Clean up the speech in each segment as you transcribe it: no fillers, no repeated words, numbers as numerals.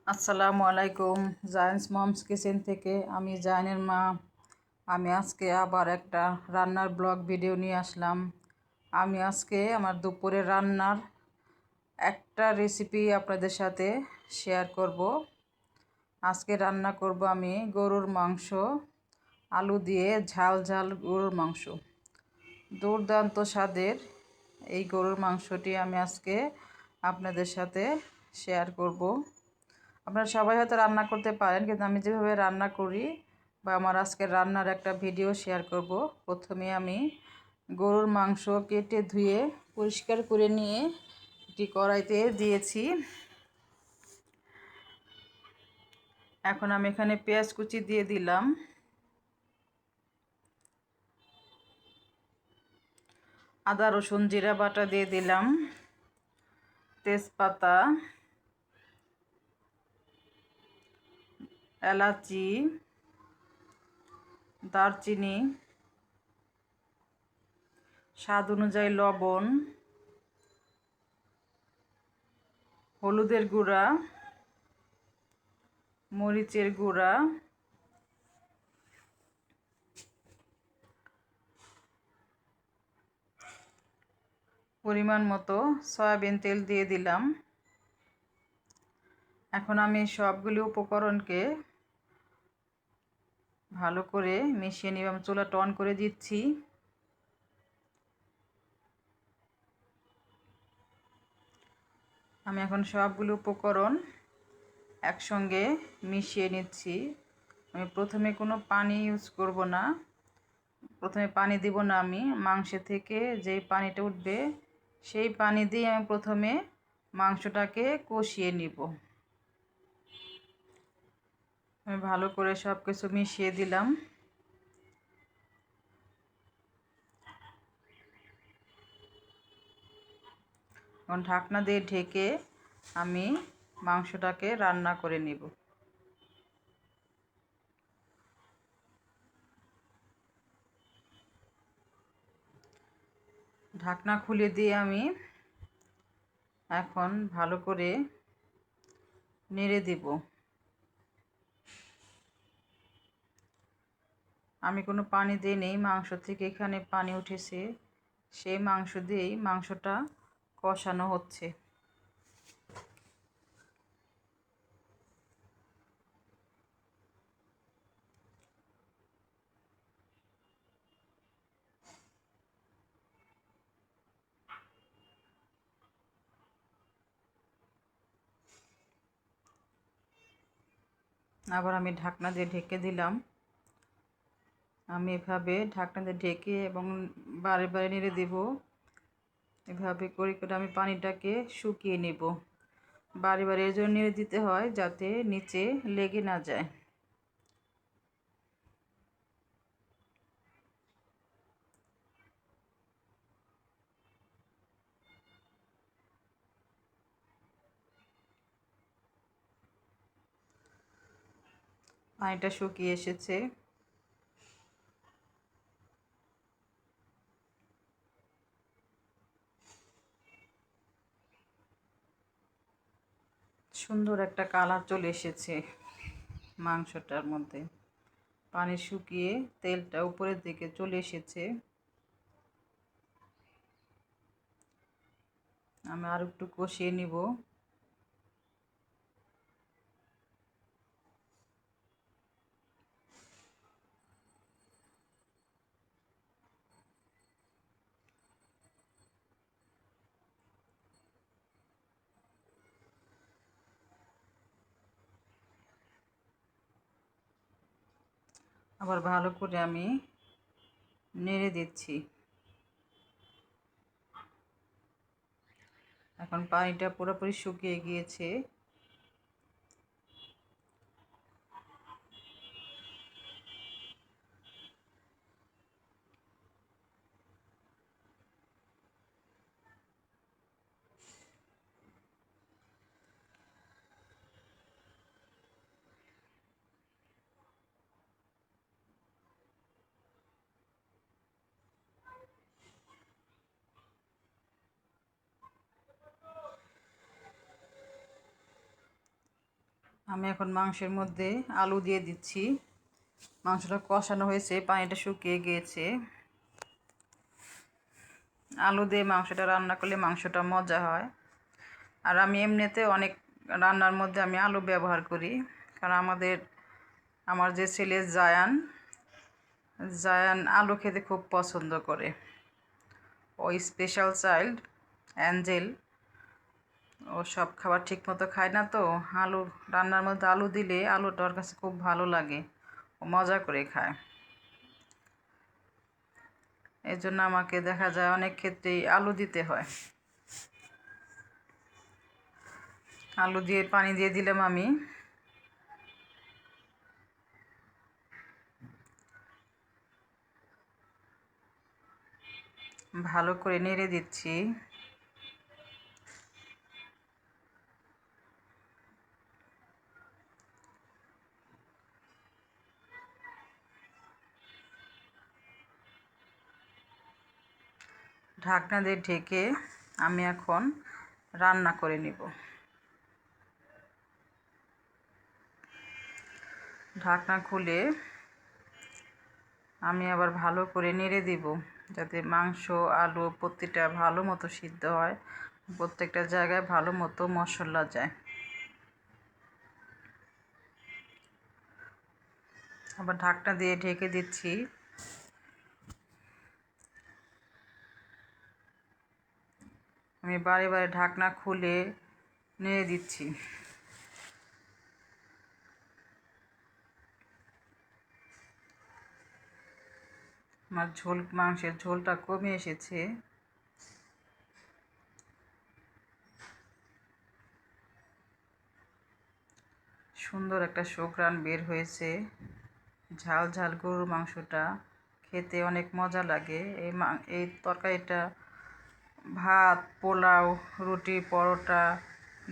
আসসালামু আলাইকুম। Giant's moms kitchen থেকে আমি জায়নের মা। আমি আজকে আবার একটা রান্নার ব্লগ ভিডিও নিয়ে আসলাম। আমি আজকে আমার দুপুরের রান্নার একটা রেসিপি আপনাদের সাথে শেয়ার করব। আজকে রান্না করব আমি গরুর মাংস, আলু দিয়ে ঝাল ঝাল গরুর মাংস। দুর্দান্ত স্বাদের এই গরুর মাংসটি আমি আজকে আপনাদের সাথে শেয়ার করব। আপনারা সবাই হয়তো রান্না করতে পারেন, কিন্তু আমি যেভাবে রান্না করি বা আমার আজকের রান্নার একটা ভিডিও শেয়ার করব। প্রথমে আমি গরুর মাংস কেটে ধুয়ে পরিষ্কার করে নিয়ে একটি কড়াইতে দিয়েছি। এখন আমি এখানে পেঁয়াজ কুচি দিয়ে দিলাম, আদা রসুন জিরা বাটা দিয়ে দিলাম, তেজপাতা, এলাচি, দারচিনি, স্বাদ অনুযায়ী লবণ, হলুদের গুঁড়া, মরিচের গুঁড়া, পরিমাণ মতো সয়াবিন তেল দিয়ে দিলাম। এখন আমি সবগুলি উপকরণকে ভালো করে মিশিয়ে নিব। আমি চুলাটা অন করে দিচ্ছি। আমি এখন সবগুলো উপকরণ একসঙ্গে মিশিয়ে নিচ্ছি। আমি প্রথমে কোনো পানি ইউজ করব না, প্রথমে পানি দিব না। আমি মাংস থেকে যেই পানিটা উঠবে সেই পানি দিয়ে আমি প্রথমে মাংসটাকে কষিয়ে নিব। আমি ভালো করে সব কিছু মিশিয়ে দিলাম। এখন ঢাকনা দিয়ে ঢেকে আমি মাংসটাকে রান্না করে নিব। ঢাকনা খুলে দিয়ে আমি এখন ভালো করে নেড়ে দেব। আমি কোনো পানি দিই নেই, মাংস থেকে এখানে পানি উঠেছে, সেই মাংস দিয়েই মাংসটা কষানো হচ্ছে। আবার আমি ঢাকনা দিয়ে ঢেকে দিলাম। আমি এভাবে ঢাকনা দিয়ে ঢেকে এবং বারে বারে নেড়ে দেব। এভাবে করে করে আমি পানিটাকে শুকিয়ে নেব। বারে বারে এর জন্য নেড়ে দিতে হয় যাতে নিচে লেগে না যায়। পানিটা শুকিয়ে এসেছে। সুন্দর একটা কালার চলে এসেছে মাংসটার মধ্যে। পানি শুকিয়ে তেলটা উপরের দিকে চলে এসেছে। আমি আর একটু কষিয়ে নিব। আবার ভালো করে আমি নেড়ে দিচ্ছি। এখন পানিটা পুরোপুরি শুকিয়ে গিয়েছে। আমি এখন মাংসের মধ্যে আলু দিয়ে দিচ্ছি। মাংসটা কষানো হয়েছে, পানিটা শুকিয়ে গিয়েছে। আলু দিয়ে মাংসটা রান্না করলে মাংসটা মজা হয়। আর আমি এমনিতে অনেক রান্নার মধ্যে আমি আলু ব্যবহার করি, কারণ আমার যে ছেলে জায়ান আলু খেতে খুব পছন্দ করে। ওই স্পেশাল চাইল্ড অ্যাঞ্জেল, ও সব খাবার ঠিক মতো খায় না, তো আলু রান্নার মধ্যে আলু দিলে আলুটা ওর কাছে খুব ভালো লাগে, ও মজা করে খায়। এই জন্য আমাকে দেখা যায় অনেক ক্ষেত্রেই আলু দিতে হয়। আলু দিয়ে পানি দিয়ে দিলাম আমি। ভালো করে নেড়ে দিচ্ছি। ঢাকনা দিয়ে ঢেকে আমি এখন রান্না করে নিব। ঢাকনা খুলে আমি আবার ভালো করে নেড়ে দিব, যাতে মাংস আলু প্রতিটা ভালো মতো সিদ্ধ হয়, প্রত্যেকটা জায়গায় ভালো মতো মশলা যায়। আবার ঢাকনা দিয়ে ঢেকে দিচ্ছি। আমি বারে বারে ঢাকনা খুলে নেড়ে দিচ্ছি। আমার মাংসের ঝোলটা কমে এসেছে। সুন্দর একটা সুঘ্রাণ বের হয়েছে। ঝাল ঝাল গরুর মাংসটা খেতে অনেক মজা লাগে। এই তরকারিটা ভাত, পোলাও, রুটি, পরোটা,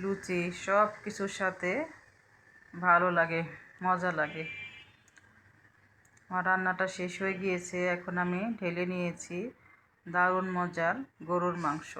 লুচি সব কিছুর সাথে ভালো লাগে, মজা লাগে। আমার রান্নাটা শেষ হয়ে গিয়েছে, এখন আমি ঢেলে নিয়েছি দারুণ মজার গরুর মাংস।